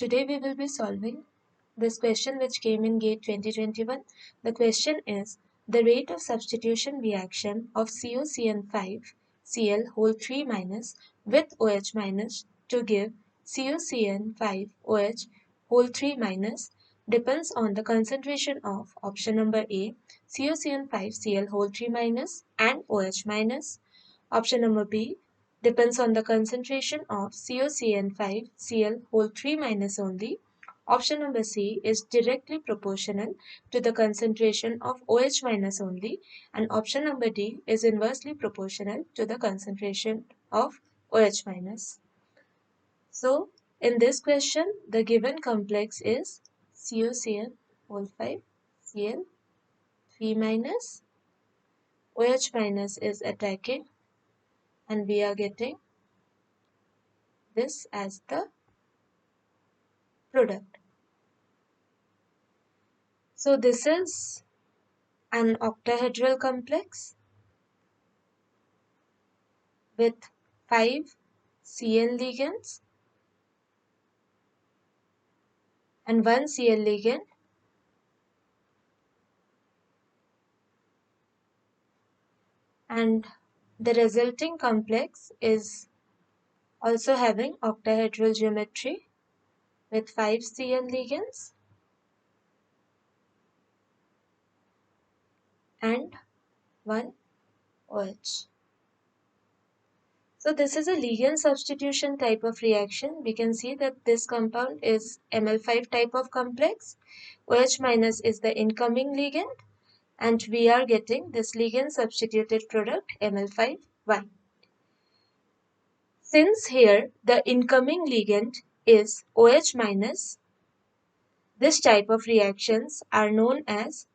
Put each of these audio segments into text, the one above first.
Today we will be solving this question which came in GATE 2021. The question is the rate of substitution reaction of COCN5 Cl whole 3 minus with OH minus to give COCN5 OH whole 3 minus depends on the concentration of option number A COCN5 Cl whole 3 minus and OH minus. Option number B depends on the concentration of COCN5 Cl whole 3 minus only. Option number C is directly proportional to the concentration of OH minus only, and option number D is inversely proportional to the concentration of OH minus. So in this question the given complex is COCN whole 5 Cl 3 minus, OH minus is attacking, and we are getting this as the product. So this is an octahedral complex with 5 Cl ligands and 1 Cl ligand, and the resulting complex is also having octahedral geometry with 5 Cl ligands and 1 OH. So this is a ligand substitution type of reaction. We can see that this compound is Ml5 type of complex. OH minus is the incoming ligand, and we are getting this ligand substituted product Ml5Y. Since here the incoming ligand is OH minus, this type of reactions are known as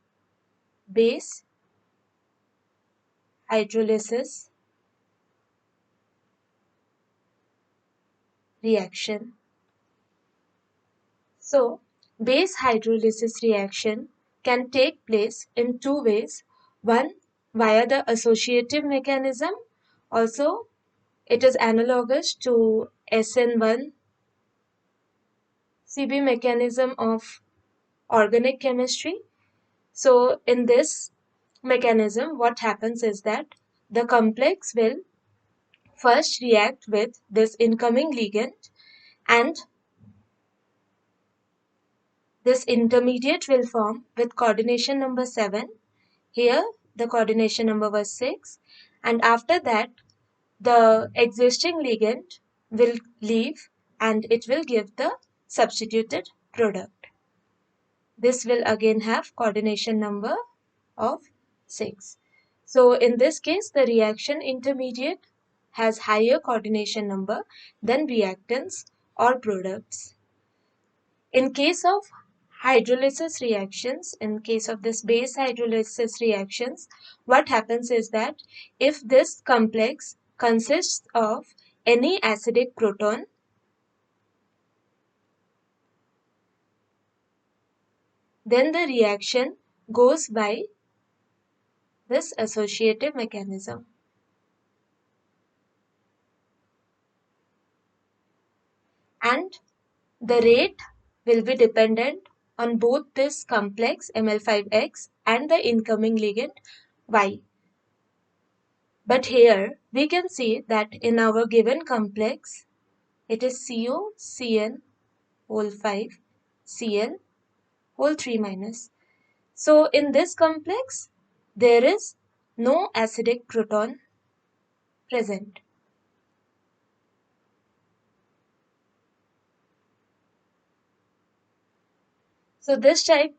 base hydrolysis reaction. So, base hydrolysis reaction can take place in two ways. One, via the associative mechanism. Also, it is analogous to SN1 CB mechanism of organic chemistry. So, in this mechanism, what happens is that the complex will first react with this incoming ligand, and this intermediate will form with coordination number 7. Here the coordination number was 6, and after that the existing ligand will leave and it will give the substituted product. This will again have coordination number of 6. So in this case the reaction intermediate has higher coordination number than reactants or products. In case of hydrolysis reactions, in case of this base hydrolysis reactions, what happens is that if this complex consists of any acidic proton, then the reaction goes by this associative mechanism. And the rate will be dependent on both this complex Ml5X and the incoming ligand Y. But here we can see that in our given complex it is COCN whole 5 Cl whole 3 minus. So in this complex there is no acidic proton present. So this type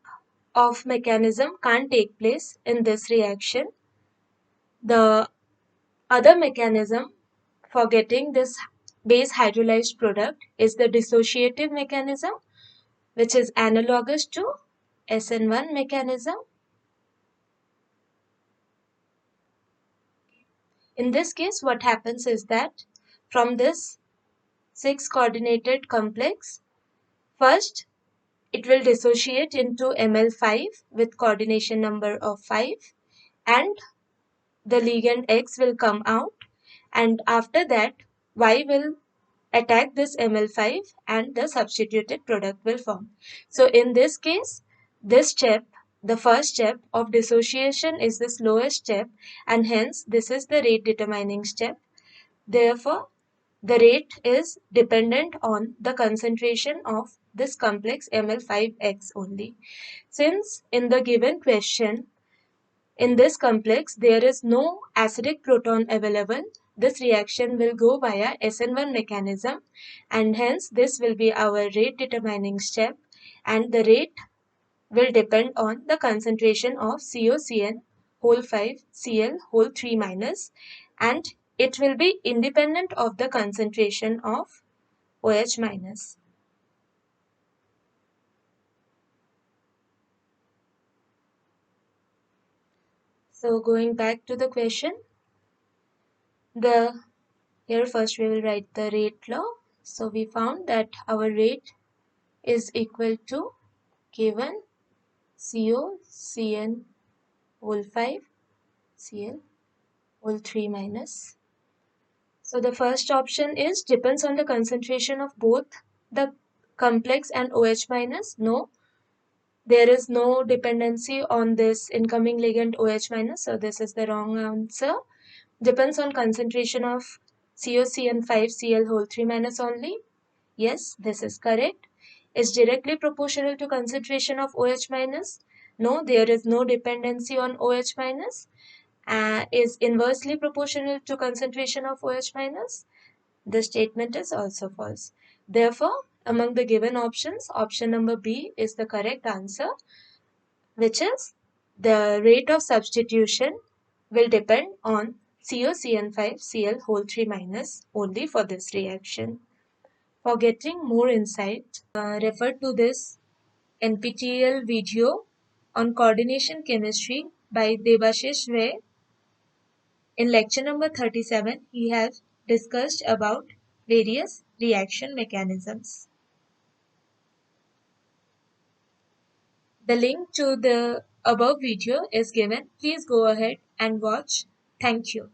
of mechanism can't take place in this reaction. The other mechanism for getting this base hydrolyzed product is the dissociative mechanism, which is analogous to SN1 mechanism. In this case, what happens is that from this 6 coordinated complex, first it will dissociate into Ml5 with coordination number of 5, and the ligand X will come out, and after that Y will attack this Ml5 and the substituted product will form. So in this case, this step, the first step of dissociation is the slowest step, and hence this is the rate determining step. Therefore, the rate is dependent on the concentration of this complex Ml5X only. Since in the given question, in this complex, there is no acidic proton available. This reaction will go via SN1 mechanism, and hence this will be our rate determining step, and the rate will depend on the concentration of COCN whole 5 Cl whole 3 minus, and it will be independent of the concentration of OH minus. So going back to the question, here first we will write the rate law. So we found that our rate is equal to K1 CO Cn whole 5 Cl whole 3 minus. So the first option is depends on the concentration of both the complex and OH minus. No, there is no dependency on this incoming ligand OH minus. So this is the wrong answer. Depends on concentration of COCN5 Cl whole 3 minus only. Yes, this is correct. Is directly proportional to concentration of OH minus. No, there is no dependency on OH minus. Is inversely proportional to concentration of OH minus. The statement is also false. Therefore, among the given options, option number B is the correct answer, which is the rate of substitution will depend on COCN5 Cl whole 3 minus only for this reaction. For getting more insight, refer to this NPTEL video on coordination chemistry by Debashish Ray. In lecture number 37, he has discussed about various reaction mechanisms. The link to the above video is given. Please go ahead and watch. Thank you.